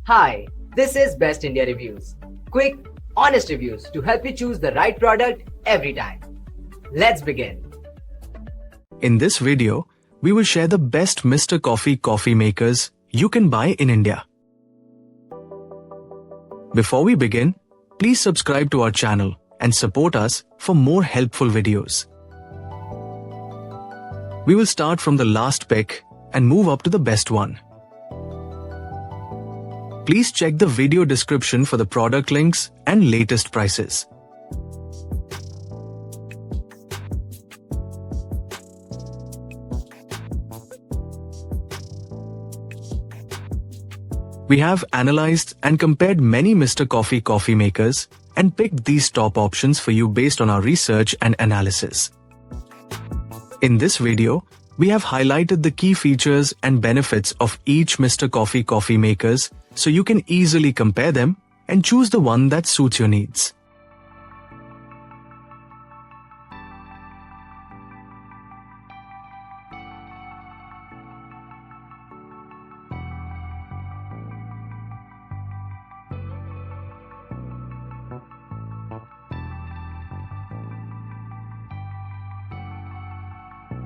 Hi, this is Best India Reviews. Quick, honest reviews to help you choose the right product every time. Let's begin. In this video, we will share the best Mr. Coffee coffee makers you can buy in India. Before we begin, please subscribe to our channel and support us for more helpful videos. We will start from the last pick and move up to the best one. Please check the video description for the product links and latest prices. We have analyzed and compared many Mr. Coffee coffee makers and picked these top options for you based on our research and analysis. In this video, we have highlighted the key features and benefits of each Mr. Coffee coffee makers so you can easily compare them and choose the one that suits your needs.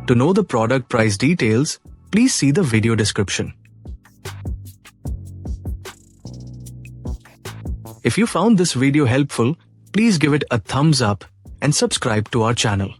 To know the product price details, please see the video description. If you found this video helpful, please give it a thumbs up and subscribe to our channel.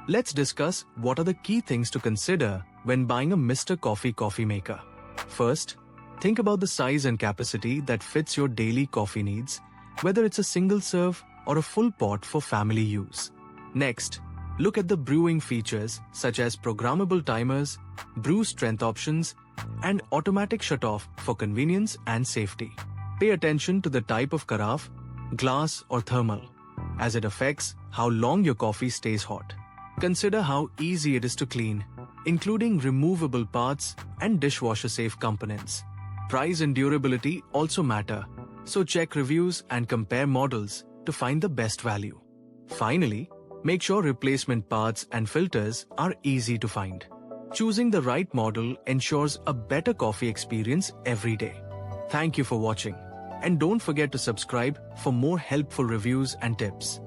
Let's discuss what are the key things to consider when buying a Mr. Coffee coffee maker. First, think about the size and capacity that fits your daily coffee needs, whether it's a single serve or a full pot for family use. Next, look at the brewing features such as programmable timers, brew strength options, and automatic shutoff for convenience and safety. Pay attention to the type of carafe, glass or thermal, as it affects how long your coffee stays hot. Consider how easy it is to clean, including removable parts and dishwasher-safe components. Price and durability also matter, so check reviews and compare models to find the best value. Finally, make sure replacement parts and filters are easy to find. Choosing the right model ensures a better coffee experience every day. Thank you for watching, and don't forget to subscribe for more helpful reviews and tips.